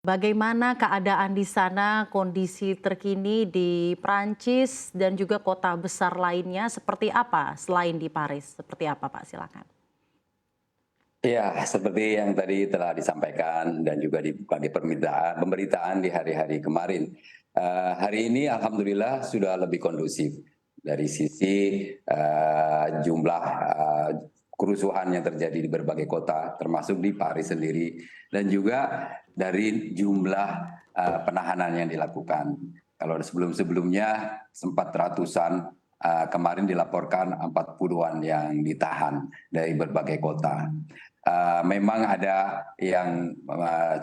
Bagaimana keadaan di sana, kondisi terkini di Prancis dan juga kota besar lainnya seperti apa selain di Paris? Seperti apa Pak? Silakan. Ya, seperti yang tadi telah disampaikan dan juga dibuka di pemberitaan di hari-hari kemarin. Hari ini alhamdulillah sudah lebih kondusif dari sisi jumlah kerusuhan yang terjadi di berbagai kota, termasuk di Paris sendiri, dan juga dari jumlah penahanan yang dilakukan. Kalau sebelum-sebelumnya sempat ratusan, kemarin dilaporkan 40-an yang ditahan dari berbagai kota. Memang ada yang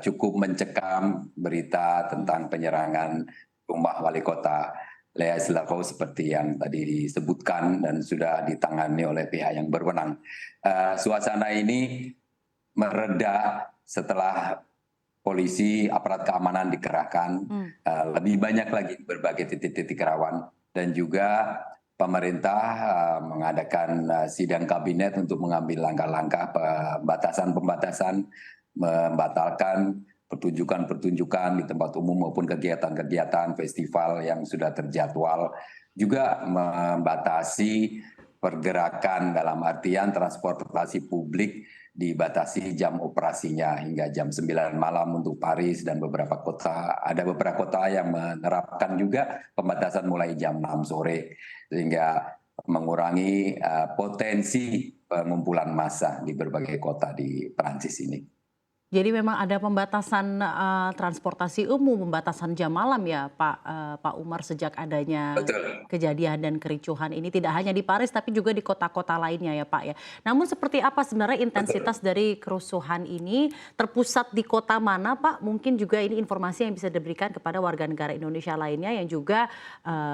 cukup mencekam berita tentang penyerangan rumah wali kota Lea Selako seperti yang tadi disebutkan dan sudah ditangani oleh pihak yang berwenang. Suasana ini mereda setelah polisi, aparat keamanan dikerahkan, lebih banyak lagi berbagai titik-titik rawan, dan juga pemerintah mengadakan sidang kabinet untuk mengambil langkah-langkah pembatasan, membatalkan pertunjukan-pertunjukan di tempat umum maupun kegiatan-kegiatan festival yang sudah terjadwal, juga membatasi pergerakan dalam artian transportasi publik dibatasi jam operasinya hingga jam 9 malam untuk Paris dan beberapa kota. Ada beberapa kota yang menerapkan juga pembatasan mulai jam 6 sore sehingga mengurangi potensi pengumpulan massa di berbagai kota di Prancis ini. Jadi memang ada pembatasan transportasi umum, pembatasan jam malam ya Pak Umar sejak adanya Betul. kejadian dan kericuhan ini tidak hanya di Paris tapi juga di kota-kota lainnya ya Pak ya. Namun seperti apa sebenarnya Betul. intensitas dari kerusuhan ini terpusat di kota mana Pak? Mungkin juga ini informasi yang bisa diberikan kepada warga negara Indonesia lainnya yang juga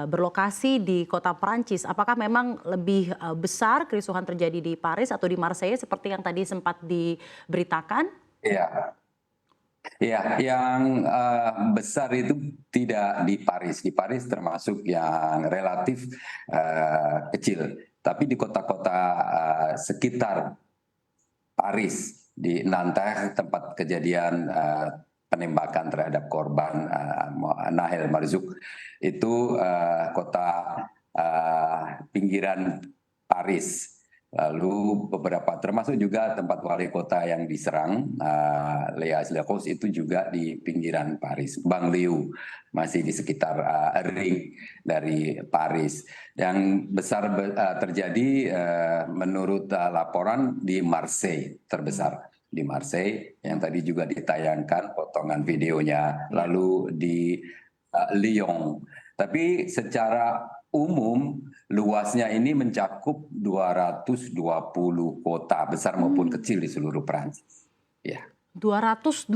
berlokasi di kota Perancis. Apakah memang lebih besar kerusuhan terjadi di Paris atau di Marseille seperti yang tadi sempat diberitakan? Iya. Ya, yang besar itu tidak di Paris. Di Paris termasuk yang relatif kecil. Tapi di kota-kota sekitar Paris, di Nanterre tempat kejadian penembakan terhadap korban Nahel Marzouk, itu kota pinggiran Paris. Lalu beberapa termasuk juga tempat wali kota yang diserang, Lea Selakos itu juga di pinggiran Paris. Banlieue masih di sekitar ring dari Paris. Yang besar terjadi menurut laporan di Marseille terbesar. Di Marseille yang tadi juga ditayangkan potongan videonya, lalu di Lyon. Tapi secara umum luasnya ini mencakup 220 kota besar maupun kecil di seluruh Prancis. Ya. 220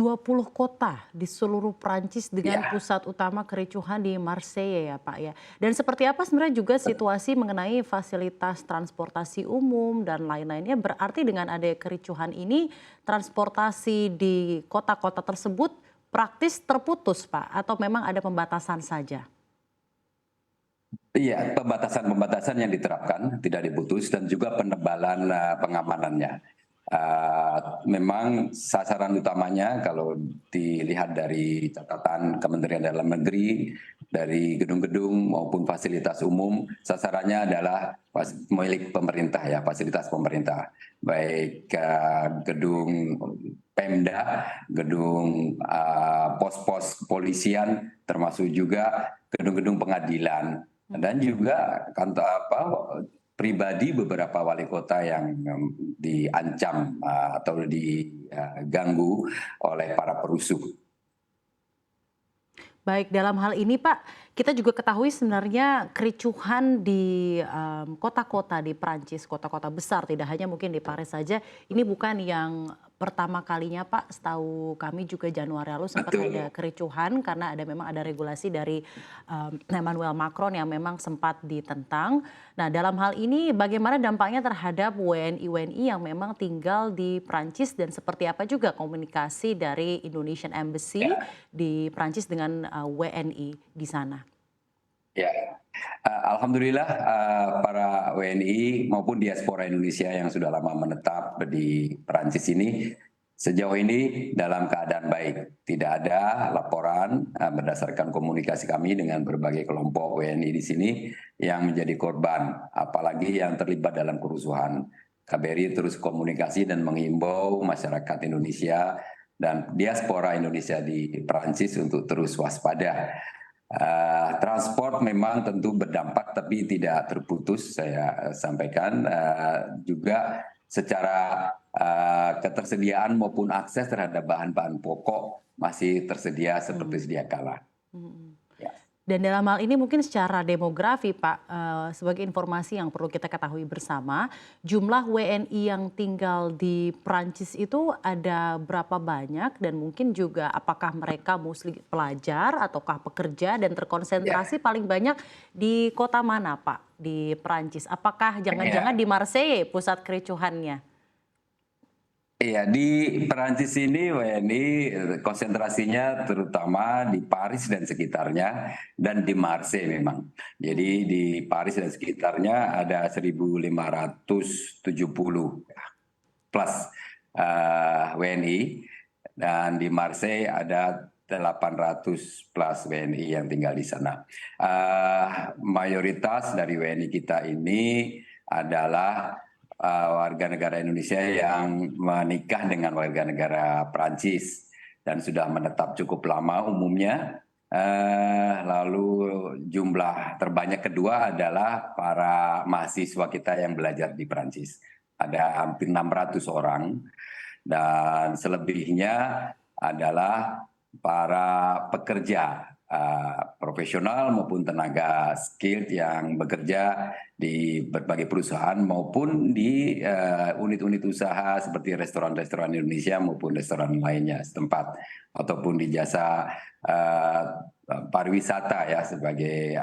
kota di seluruh Prancis dengan Ya. pusat utama kericuhan di Marseille ya Pak ya. Dan seperti apa sebenarnya juga situasi mengenai fasilitas transportasi umum dan lain-lainnya, berarti dengan ada kericuhan ini transportasi di kota-kota tersebut praktis terputus Pak atau memang ada pembatasan saja? Iya, pembatasan-pembatasan yang diterapkan tidak diputus dan juga penebalan pengamanannya. Memang sasaran utamanya kalau dilihat dari catatan Kementerian Dalam Negeri, dari gedung-gedung maupun fasilitas umum, sasarannya adalah milik pemerintah ya, fasilitas pemerintah. Baik gedung Pemda, gedung pos-pos kepolisian, termasuk juga gedung-gedung pengadilan, dan juga kantor pribadi beberapa wali kota yang diancam atau diganggu oleh para perusuh. Baik, dalam hal ini Pak, kita juga ketahui sebenarnya kericuhan di kota-kota di Prancis, kota-kota besar, tidak hanya mungkin di Paris saja, ini bukan yang pertama kalinya Pak. Setahu kami juga Januari lalu sempat ada Betul. kericuhan karena memang ada regulasi dari Emmanuel Macron yang memang sempat ditentang. Nah, dalam hal ini bagaimana dampaknya terhadap WNI-WNI yang memang tinggal di Prancis dan seperti apa juga komunikasi dari Indonesian Embassy Ya. di Prancis dengan WNI di sana? Ya, alhamdulillah para WNI maupun diaspora Indonesia yang sudah lama menetap di Perancis ini Sejauh ini dalam keadaan baik, tidak ada laporan berdasarkan komunikasi kami dengan berbagai kelompok WNI di sini yang menjadi korban, apalagi yang terlibat dalam kerusuhan. KBRI terus komunikasi dan menghimbau masyarakat Indonesia dan diaspora Indonesia di Perancis untuk terus waspada. Transport memang tentu berdampak tapi tidak terputus, saya sampaikan. Juga secara ketersediaan maupun akses terhadap bahan-bahan pokok masih tersedia seperti sedia kala. Ya. Dan dalam hal ini mungkin secara demografi Pak, sebagai informasi yang perlu kita ketahui bersama, jumlah WNI yang tinggal di Prancis itu ada berapa banyak dan mungkin juga apakah mereka mostly pelajar ataukah pekerja dan terkonsentrasi paling banyak di kota mana Pak di Prancis? Apakah jangan-jangan di Marseille pusat kericuhannya? Iya, di Perancis ini WNI konsentrasinya terutama di Paris dan sekitarnya dan di Marseille memang. Jadi di Paris dan sekitarnya ada 1.570 plus WNI dan di Marseille ada 800 plus WNI yang tinggal di sana. Mayoritas dari WNI kita ini adalah warga negara Indonesia yang menikah dengan warga negara Prancis dan sudah menetap cukup lama umumnya. Lalu jumlah terbanyak kedua adalah para mahasiswa kita yang belajar di Prancis. Ada hampir 600 orang dan selebihnya adalah para pekerja profesional maupun tenaga skilled yang bekerja di berbagai perusahaan maupun di unit-unit usaha seperti restoran-restoran Indonesia maupun restoran lainnya setempat ataupun di jasa pariwisata ya sebagai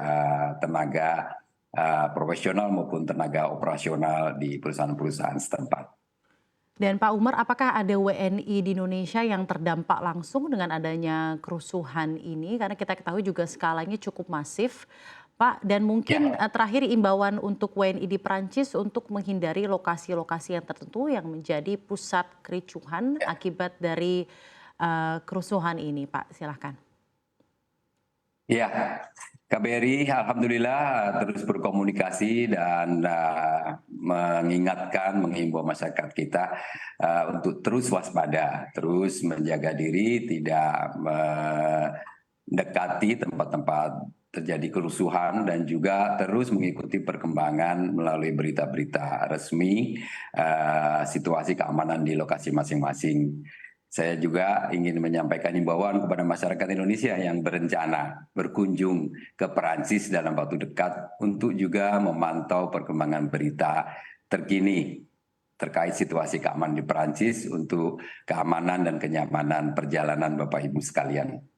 tenaga profesional maupun tenaga operasional di perusahaan-perusahaan setempat. Dan Pak Umar, apakah ada WNI di Indonesia yang terdampak langsung dengan adanya kerusuhan ini? Karena kita ketahui juga skalanya cukup masif, Pak. Dan mungkin terakhir imbauan untuk WNI di Prancis untuk menghindari lokasi-lokasi yang tertentu yang menjadi pusat kericuhan akibat dari kerusuhan ini, Pak. Silahkan. Ya, KBRI alhamdulillah terus berkomunikasi dan mengingatkan, menghimbau masyarakat kita untuk terus waspada, terus menjaga diri, tidak mendekati tempat-tempat terjadi kerusuhan dan juga terus mengikuti perkembangan melalui berita-berita resmi situasi keamanan di lokasi masing-masing. Saya juga ingin menyampaikan himbauan kepada masyarakat Indonesia yang berencana berkunjung ke Perancis dalam waktu dekat untuk juga memantau perkembangan berita terkini terkait situasi keamanan di Perancis untuk keamanan dan kenyamanan perjalanan Bapak Ibu sekalian.